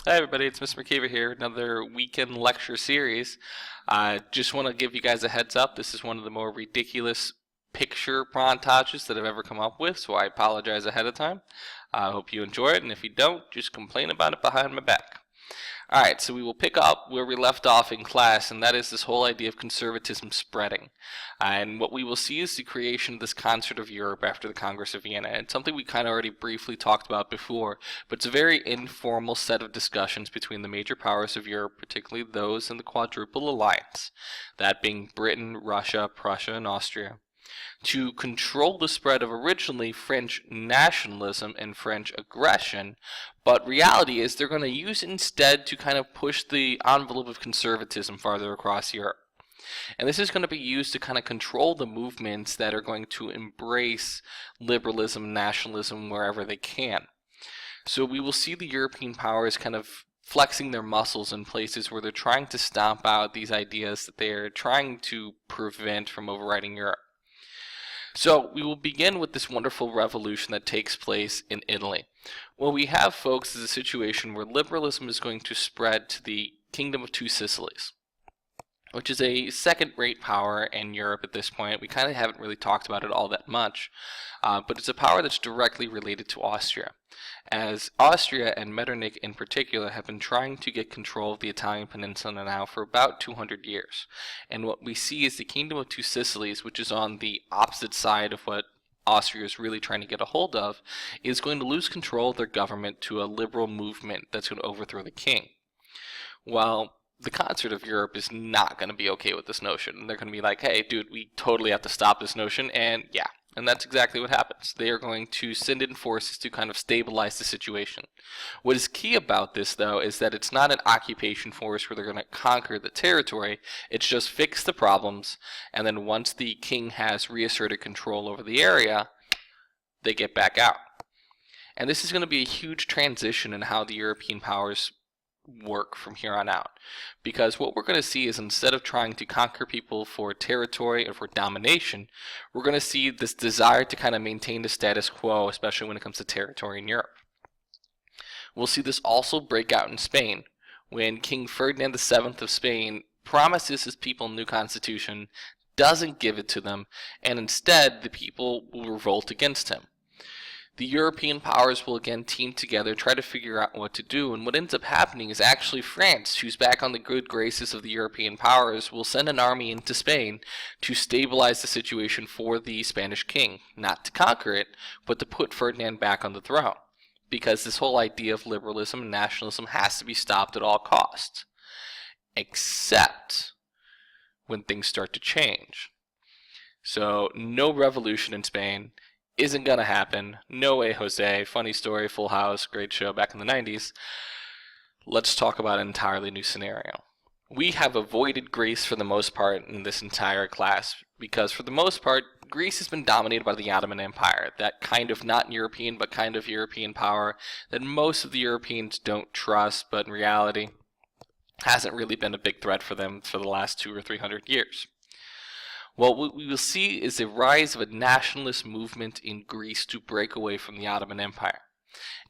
Hi everybody, it's Mr. McKeever here, another weekend lecture series. I just want to give you guys a heads up. This is one of the more ridiculous picture montages that I've ever come up with, so I apologize ahead of time. I hope you enjoy it, and if you don't, just complain about it behind my back. Alright, so we will pick up where we left off in class, and that is this whole idea of conservatism spreading. And what we will see is the creation of this concert of Europe after the Congress of Vienna. It's something we kind of already briefly talked about before, but it's a very informal set of discussions between the major powers of Europe, particularly those in the Quadruple Alliance, that being Britain, Russia, Prussia, and Austria, to control the spread of originally French nationalism and French aggression, but reality is they're going to use it instead to kind of push the envelope of conservatism farther across Europe. And this is going to be used to kind of control the movements that are going to embrace liberalism, nationalism wherever they can. So we will see the European powers kind of flexing their muscles in places where they're trying to stomp out these ideas that they're trying to prevent from overriding Europe. So we will begin with this wonderful revolution that takes place in Italy. What we have, folks, is a situation where liberalism is going to spread to the Kingdom of Two Sicilies, which is a second-rate power in Europe at this point. We kind of haven't really talked about it all that much, but it's a power that's directly related to Austria, as Austria and Metternich in particular have been trying to get control of the Italian peninsula now for about 200 years. And what we see is the Kingdom of Two Sicilies, which is on the opposite side of what Austria is really trying to get a hold of, is going to lose control of their government to a liberal movement that's going to overthrow the king. Well, the concert of Europe is not going to be okay with this notion. They're going to be like, hey, dude, we totally have to stop this notion, and yeah. And that's exactly what happens. They are going to send in forces to kind of stabilize the situation. What is key about this, though, is that it's not an occupation force where they're going to conquer the territory. It's just fix the problems, and then once the king has reasserted control over the area, they get back out. And this is going to be a huge transition in how the European powers work from here on out, because what we're going to see is instead of trying to conquer people for territory or for domination, we're going to see this desire to kind of maintain the status quo, especially when it comes to territory in Europe. We'll see this also break out in Spain, when King Ferdinand VII of Spain promises his people a new constitution, doesn't give it to them, and instead the people will revolt against him. The European powers will again team together, try to figure out what to do, and what ends up happening is actually France, who's back on the good graces of the European powers, will send an army into Spain to stabilize the situation for the Spanish king, not to conquer it, but to put Ferdinand back on the throne, because this whole idea of liberalism and nationalism has to be stopped at all costs, except when things start to change. So no revolution in Spain. Isn't gonna happen. No way, Jose. Funny story, Full House, great show back in the 90s. Let's talk about an entirely new scenario. We have avoided Greece for the most part in this entire class, because for the most part, Greece has been dominated by the Ottoman Empire, that kind of not European but kind of European power that most of the Europeans don't trust, but in reality hasn't really been a big threat for them for the last 200 or 300 years. Well, what we will see is a rise of a nationalist movement in Greece to break away from the Ottoman Empire.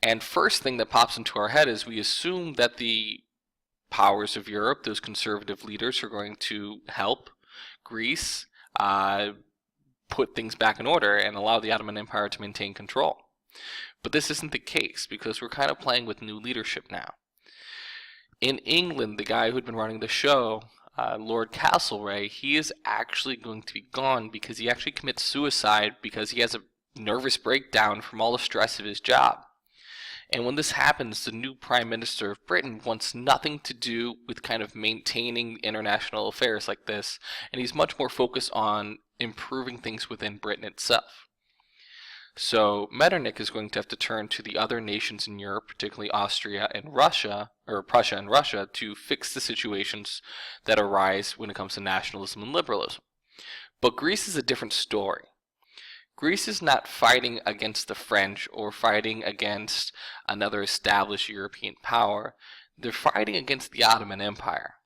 And first thing that pops into our head is we assume that the powers of Europe, those conservative leaders, are going to help Greece put things back in order and allow the Ottoman Empire to maintain control. But this isn't the case, because we're kind of playing with new leadership now. In England, the guy who'd been running the show, Lord Castlereagh, he is actually going to be gone because he actually commits suicide because he has a nervous breakdown from all the stress of his job. And when this happens, the new Prime Minister of Britain wants nothing to do with kind of maintaining international affairs like this, and he's much more focused on improving things within Britain itself. So Metternich is going to have to turn to the other nations in Europe, particularly Austria and Russia, or Prussia and Russia, to fix the situations that arise when it comes to nationalism and liberalism. But Greece is a different story. Greece is not fighting against the French or fighting against another established European power. They're fighting against the Ottoman Empire.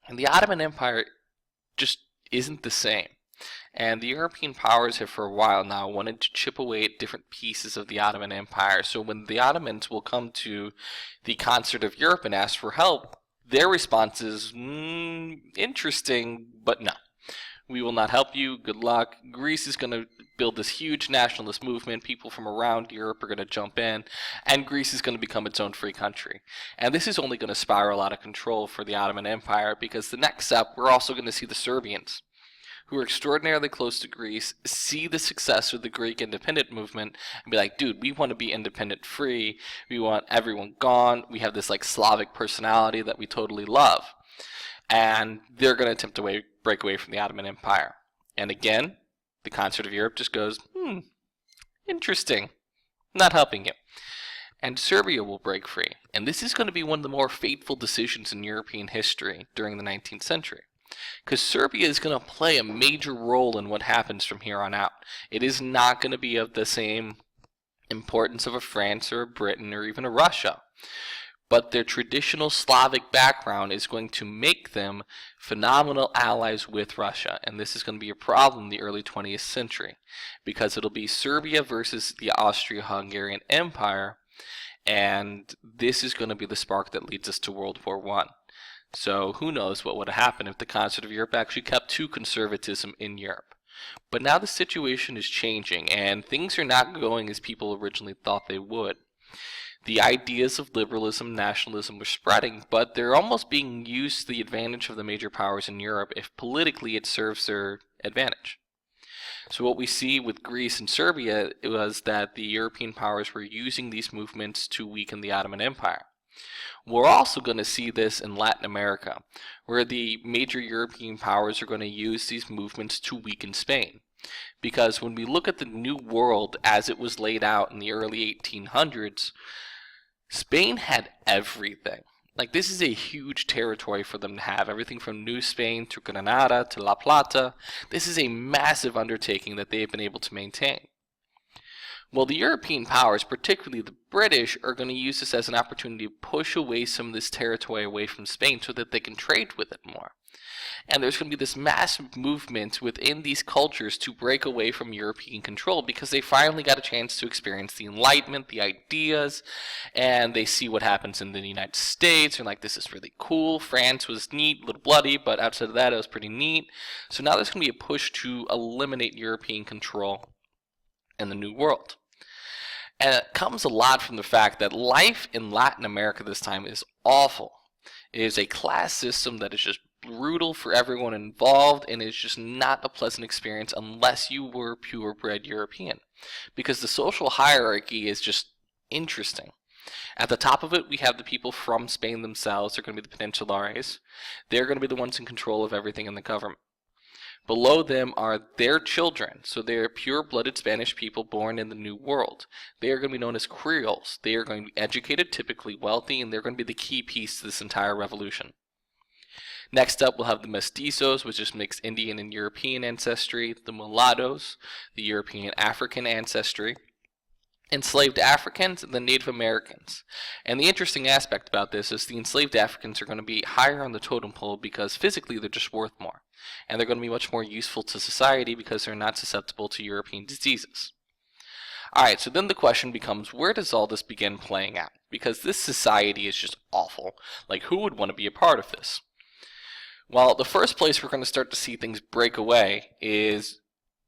And the Ottoman Empire just isn't the same. And the European powers have for a while now wanted to chip away at different pieces of the Ottoman Empire. So when the Ottomans will come to the concert of Europe and ask for help, their response is, interesting, but no. We will not help you. Good luck. Greece is going to build this huge nationalist movement. People from around Europe are going to jump in, and Greece is going to become its own free country. And this is only going to spiral out of control for the Ottoman Empire, because the next step, we're also going to see the Serbians, who are extraordinarily close to Greece, see the success of the Greek independent movement, and be like, dude, we want to be independent free. We want everyone gone. We have this like Slavic personality that we totally love. And they're going to attempt to break away from the Ottoman Empire. And again, the concert of Europe just goes, interesting, not helping you. And Serbia will break free. And this is going to be one of the more fateful decisions in European history during the 19th century. Because Serbia is going to play a major role in what happens from here on out. It is not going to be of the same importance of a France or a Britain or even a Russia. But their traditional Slavic background is going to make them phenomenal allies with Russia. And this is going to be a problem in the early 20th century, because it'll be Serbia versus the Austro-Hungarian Empire, and this is going to be the spark that leads us to World War I. So who knows what would have happened if the concert of Europe actually kept to conservatism in Europe. But now the situation is changing, and things are not going as people originally thought they would. The ideas of liberalism, nationalism were spreading, but they're almost being used to the advantage of the major powers in Europe if politically it serves their advantage. So what we see with Greece and Serbia was that the European powers were using these movements to weaken the Ottoman Empire. We're also going to see this in Latin America, where the major European powers are going to use these movements to weaken Spain. Because when we look at the New World as it was laid out in the early 1800s, Spain had everything. Like, this is a huge territory for them to have, everything from New Spain to Granada to La Plata. This is a massive undertaking that they've been able to maintain. Well, the European powers, particularly the British, are going to use this as an opportunity to push away some of this territory away from Spain so that they can trade with it more. And there's going to be this massive movement within these cultures to break away from European control, because they finally got a chance to experience the Enlightenment, the ideas, and they see what happens in the United States. They're like, this is really cool. France was neat, a little bloody, but outside of that, it was pretty neat. So now there's going to be a push to eliminate European control in the New World. And it comes a lot from the fact that life in Latin America this time is awful. It is a class system that is just brutal for everyone involved, and it's just not a pleasant experience unless you were purebred European, because the social hierarchy is just interesting. At the top of it, we have the people from Spain themselves. They're going to be the Peninsulares. They're going to be the ones in control of everything in the government. Below them are their children, so they're pure-blooded Spanish people born in the New World. They are going to be known as Creoles. They are going to be educated, typically wealthy, and they're going to be the key piece to this entire revolution. Next up, we'll have the Mestizos, which is mixed Indian and European ancestry, the Mulattoes, the European African ancestry, enslaved Africans, and the Native Americans. And the interesting aspect about this is the enslaved Africans are going to be higher on the totem pole because physically they're just worth more. And they're going to be much more useful to society because they're not susceptible to European diseases. Alright, so then the question becomes, where does all this begin playing out? Because this society is just awful. Like, who would want to be a part of this? Well, the first place we're going to start to see things break away is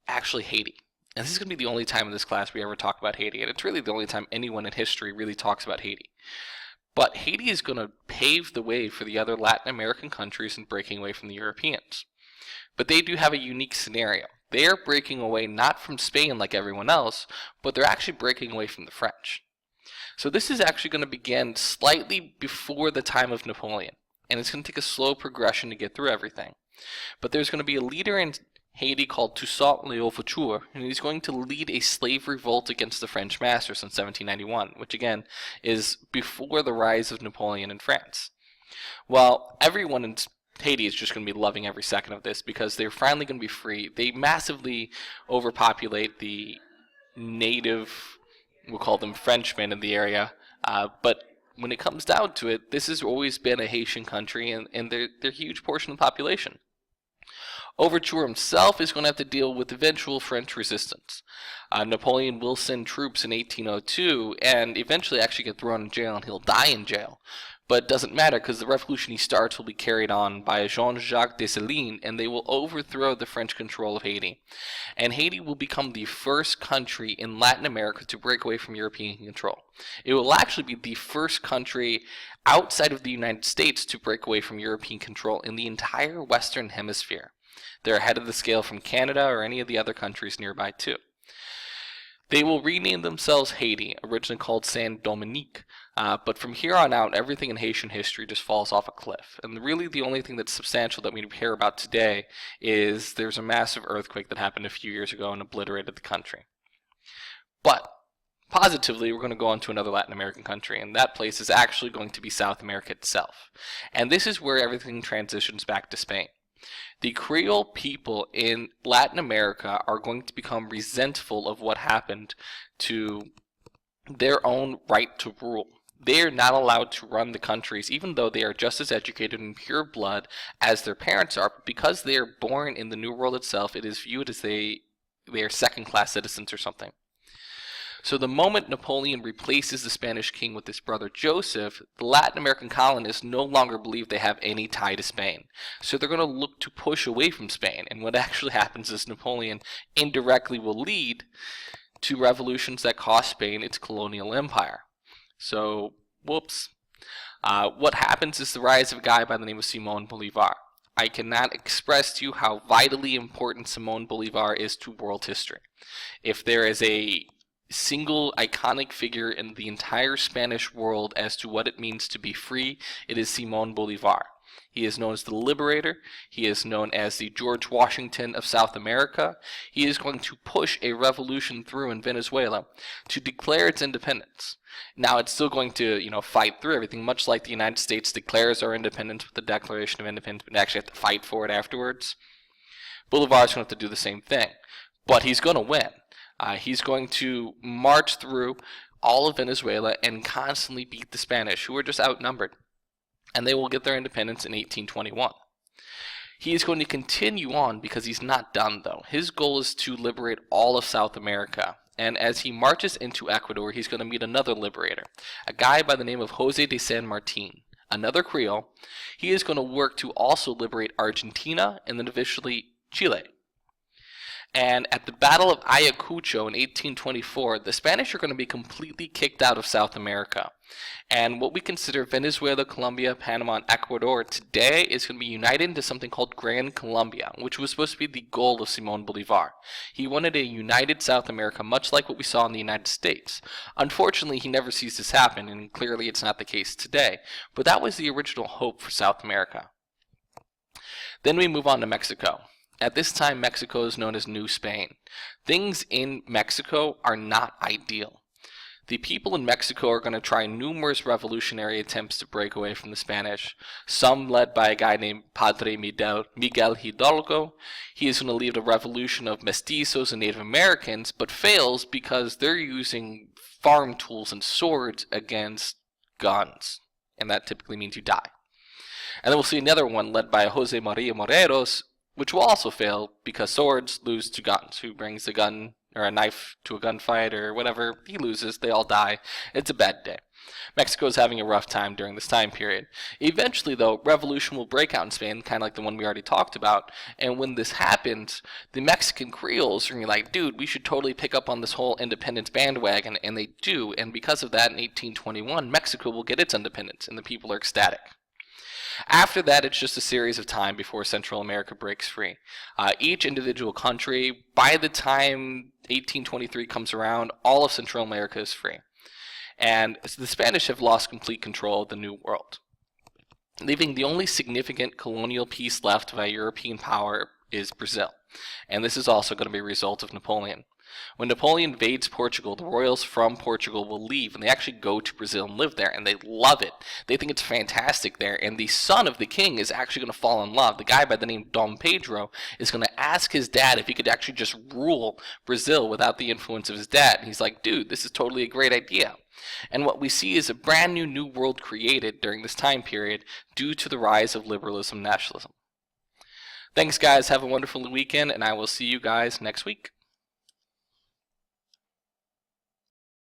actually Haiti. And this is going to be the only time in this class we ever talk about Haiti, and it's really the only time anyone in history really talks about Haiti. But Haiti is going to pave the way for the other Latin American countries in breaking away from the Europeans. But they do have a unique scenario. They are breaking away not from Spain like everyone else, but they're actually breaking away from the French. So this is actually going to begin slightly before the time of Napoleon. And it's going to take a slow progression to get through everything. But there's going to be a leader in Haiti called Toussaint Louverture, and he's going to lead a slave revolt against the French masters in 1791, which again is before the rise of Napoleon in France. Well, everyone in Haiti is just going to be loving every second of this because they're finally going to be free. They massively overpopulate the native, we'll call them Frenchmen in the area, but when it comes down to it, this has always been a Haitian country, and they're a huge portion of the population. Overture himself is going to have to deal with eventual French resistance. Napoleon will send troops in 1802 and eventually actually get thrown in jail, and he'll die in jail. But it doesn't matter, because the revolution he starts will be carried on by Jean-Jacques Dessalines, and they will overthrow the French control of Haiti. And Haiti will become the first country in Latin America to break away from European control. It will actually be the first country outside of the United States to break away from European control in the entire Western Hemisphere. They're ahead of the scale from Canada or any of the other countries nearby too. They will rename themselves Haiti, originally called Saint-Dominique, but from here on out, everything in Haitian history just falls off a cliff. And really the only thing that's substantial that we hear about today is there's a massive earthquake that happened a few years ago and obliterated the country. But positively, we're going to go on to another Latin American country, and that place is actually going to be South America itself. And this is where everything transitions back to Spain. The Creole people in Latin America are going to become resentful of what happened to their own right to rule. They are not allowed to run the countries, even though they are just as educated in pure blood as their parents are. But because they are born in the New World itself, it is viewed as they are second-class citizens or something. So the moment Napoleon replaces the Spanish king with his brother Joseph, the Latin American colonists no longer believe they have any tie to Spain. So they're going to look to push away from Spain. And what actually happens is Napoleon indirectly will lead to revolutions that cost Spain its colonial empire. So, whoops. What happens is the rise of a guy by the name of Simón Bolívar. I cannot express to you how vitally important Simón Bolívar is to world history. If there is a single iconic figure in the entire Spanish world as to what it means to be free, it is Simón Bolívar. He is known as the Liberator. He is known as the George Washington of South America. He is going to push a revolution through in Venezuela to declare its independence. Now, it's still going to, fight through everything, much like the United States declares our independence with the Declaration of Independence, but actually have to fight for it afterwards. Bolivar is going to have to do the same thing, but he's going to win. He's going to march through all of Venezuela and constantly beat the Spanish, who are just outnumbered. And they will get their independence in 1821. He is going to continue on because he's not done, though. His goal is to liberate all of South America. And as he marches into Ecuador, he's going to meet another liberator, a guy by the name of José de San Martín, another Creole. He is going to work to also liberate Argentina and then eventually Chile. And at the Battle of Ayacucho in 1824, the Spanish are going to be completely kicked out of South America. And what we consider Venezuela, Colombia, Panama, and Ecuador today is going to be united into something called Gran Colombia, which was supposed to be the goal of Simón Bolívar. He wanted a united South America, much like what we saw in the United States. Unfortunately, he never sees this happen, and clearly it's not the case today. But that was the original hope for South America. Then we move on to Mexico. At this time, Mexico is known as New Spain. Things in Mexico are not ideal. The people in Mexico are going to try numerous revolutionary attempts to break away from the Spanish, some led by a guy named Padre Miguel Hidalgo. He is going to lead a revolution of mestizos and Native Americans, but fails because they're using farm tools and swords against guns, and that typically means you die. And then we'll see another one led by Jose Maria Morelos, which will also fail because swords lose to guns. Who brings a gun or a knife to a gunfight or whatever, he loses, they all die. It's a bad day. Mexico is having a rough time during this time period. Eventually, though, revolution will break out in Spain, kind of like the one we already talked about. And when this happens, the Mexican Creoles are going to be like, dude, we should totally pick up on this whole independence bandwagon. And they do. And because of that, in 1821, Mexico will get its independence, and the people are ecstatic. After that, it's just a series of time before Central America breaks free. Each individual country, by the time 1823 comes around, all of Central America is free. And the Spanish have lost complete control of the New World, leaving the only significant colonial piece left by European power is Brazil. And this is also going to be a result of Napoleon. When Napoleon invades Portugal, the royals from Portugal will leave, and they actually go to Brazil and live there, and they love it. They think it's fantastic there, and the son of the king is actually going to fall in love. The guy by the name of Dom Pedro is going to ask his dad if he could actually just rule Brazil without the influence of his dad. And he's like, dude, this is totally a great idea. And what we see is a brand new world created during this time period due to the rise of liberalism and nationalism. Thanks, guys. Have a wonderful weekend, and I will see you guys next week.